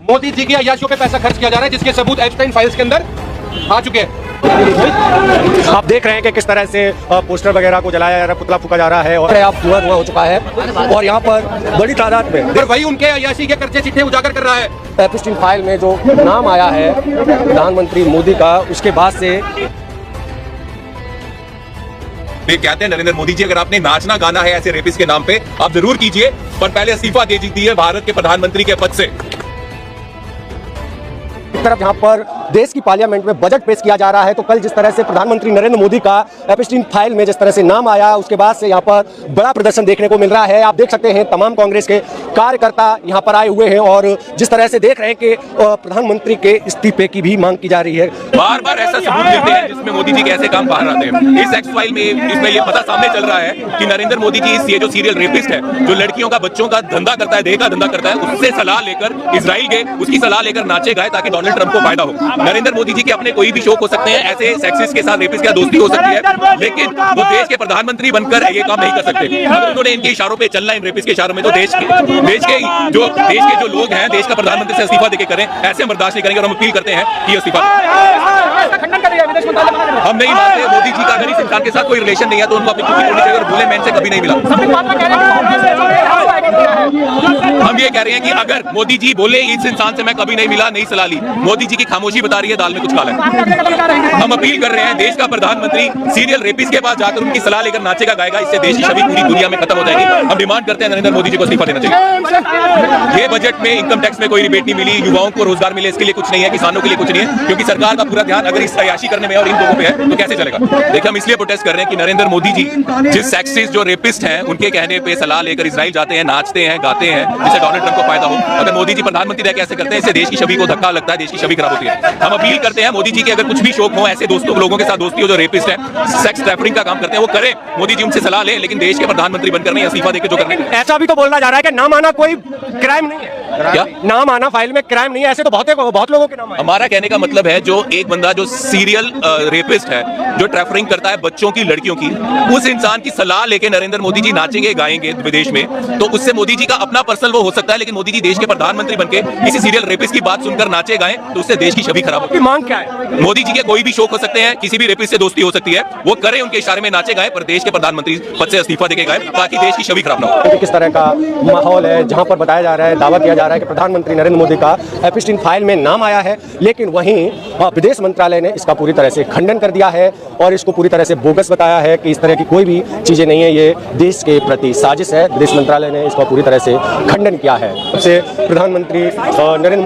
मोदी जी की अय्याशियों पे पैसा खर्च किया जा रहा है, जिसके सबूत एप्स्टाइन फाइल्स के अंदर आ चुके हैं। आप देख रहे हैं कि किस तरह से पोस्टर वगैरह को जलाया जा रहा है, पुतला फूका जा रहा है और आप धुआं हो चुका है और यहाँ पर बड़ी तादाद में और वही उनके अय्याशी के कर्जे चिट्ठे उजागर कर रहा है। एप्स्टाइन फाइल में जो नाम आया है प्रधानमंत्री मोदी का, उसके बाद से वे कहते हैं नरेंद्र मोदी जी, अगर आपने नाचना गाना है ऐसे रेपिस्ट के नाम पे, आप जरूर कीजिए, पर पहले इस्तीफा दे दीजिए भारत के प्रधानमंत्री के पद से। एक तरफ यहाँ पर देश की पार्लियामेंट में बजट पेश किया जा रहा है, तो कल जिस तरह से प्रधानमंत्री नरेंद्र मोदी का एप्स्टाइन फाइल में जिस तरह से नाम आया, उसके बाद से यहाँ पर बड़ा प्रदर्शन देखने को मिल रहा है। आप देख सकते हैं तमाम कांग्रेस के कार्यकर्ता यहाँ पर आए हुए हैं और जिस तरह से देख रहे हैं कि प्रधानमंत्री के इस्तीफे की भी मांग की जा रही है। बार बार ऐसा सबूत मिलते हैं जिसमें मोदी जी के ऐसे काम बाहर आते हैं। इस एक्स फाइल में इसमें ये पता सामने चल रहा है कि नरेंद्र मोदी जी ये जो सीरियल रेपिस्ट है, जो लड़कियों का बच्चों का धंधा करता है, देह का धंधा करता है, उससे सलाह लेकर इजराइल गए, उसकी सलाह लेकर नाचे गए ताकि डोनाल्ड ट्रंप को फायदा हो। नरेंद्र मोदी जी के अपने कोई भी शौक हो सकते हैं, ऐसे सेक्सिस्ट के साथ रेपिस्ट की दोस्ती हो सकती है, लेकिन वो देश के प्रधानमंत्री बनकर ये काम नहीं कर सकते। अगर उन्होंने इनके इशारों पे चलना, इन रेपिस्ट के इशारों में, तो देश के जो लोग हैं, देश का प्रधानमंत्री से इस्तीफा देके करें, ऐसे हम बर्दाश्त नहीं करेंगे और हम अपील करते हैं कि इस्तीफा। हम नहीं मानते मोदी जी का अगर इस इंसान के साथ कोई रिलेशन नहीं है तो उनको अपनी छुट्टी होनी चाहिए और भूले मैं इनसे कभी नहीं मिला। हम ये कह रहे हैं कि अगर मोदी जी बोले इस इंसान से मैं कभी नहीं मिला, नहीं सलाह ली, मोदी जी की खामोशी बता रही है दाल में कुछ काला है। हम अपील कर रहे हैं देश का प्रधानमंत्री सीरियल रेपिस्ट के पास जाकर उनकी सलाह लेकर नाचेगा गाएगा, इससे देश की छवि पूरी दुनिया में खत्म हो जाएगी। हम डिमांड करते हैं नरेंद्र मोदी जी को इस्तीफा देना चाहिए। ये बजट में इनकम टैक्स में कोई रिबेट नहीं मिली, युवाओं को रोजगार मिले इसके लिए कुछ नहीं है, किसानों के लिए कुछ नहीं है, क्योंकि सरकार का पूरा ध्यान अगर इस अय्याशी करने में और इन लोगों पे है तो कैसे चलेगा। देखिए हम इसलिए प्रोटेस्ट कर रहे हैं कि नरेंद्र मोदी जी जिस सेक्सिस्ट जो रेपिस्ट हैं उनके कहने पे सलाह लेकर इजराइल जाते हैं, नाचते हैं, गाते हैं, जिससे डोनाल्ड ट्रंप को फायदा हो। अगर मोदी जी प्रधानमंत्री रह के ऐसे करते हैं, इससे देश की छवि को धक्का लगता है, देश की छवि खराब होती है। हम अपील करते हैं मोदी जी की अगर कुछ भी शौक हो, ऐसे दोस्तों लोगों के साथ दोस्ती हो जो रेपिस्ट है, सेक्स ट्रैफिकिंग का काम करते हैं, वो करें, मोदी जी उनसे सलाह ले, लेकिन देश के प्रधानमंत्री बनकर नहीं, इस्तीफा देकर जो करने। ऐसा भी तो बोलना जा रहा है कि नाम आना कोई क्राइम नहीं है। क्या नाम आना फाइल में क्राइम नहीं है? ऐसे तो बहुत लोगों के नाम आए। हमारा कहने का मतलब है जो एक बंदा जो सीरियल रेपिस्ट है, जो ट्रैफिकिंग करता है बच्चों की, लड़कियों की, उस इंसान की सलाह लेके नरेंद्र मोदी जी नाचेंगे गाएंगे विदेश में, तो उससे मोदी जी का अपना पर्सनल वो हो सकता है, लेकिन मोदी जी देश के प्रधानमंत्री बनके किसी सीरियल रेपिस्ट की बात सुनकर नाचे गाएं तो उससे देश की छवि खराब होगी। मांग क्या है? मोदी जी के कोई भी शौक हो सकते हैं, किसी भी रेपिस्ट से दोस्ती हो सकती है, वो करें, उनके इशारे में नाचे गाएं, पर देश के प्रधानमंत्री पद से इस्तीफा देके गाएं ताकि देश की छवि खराब ना हो। किस तरह का माहौल है जहां पर बताया जा रहा है, दावा किया जा रहा है कि प्रधानमंत्री नरेंद्र मोदी का एप्स्टाइन फाइल में नाम आया है, लेकिन वहीं विदेश मंत्रालय ने इसका पूरी तरह से खंडन कर दिया है और इसको पूरी तरह से बोगस बताया है कि इस तरह की कोई भी चीजें नहीं है, ये देश के प्रति साजिश है। विदेश मंत्रालय ने इसका पूरी तरह से खंडन किया है। सबसे प्रधानमंत्री नरेंद्र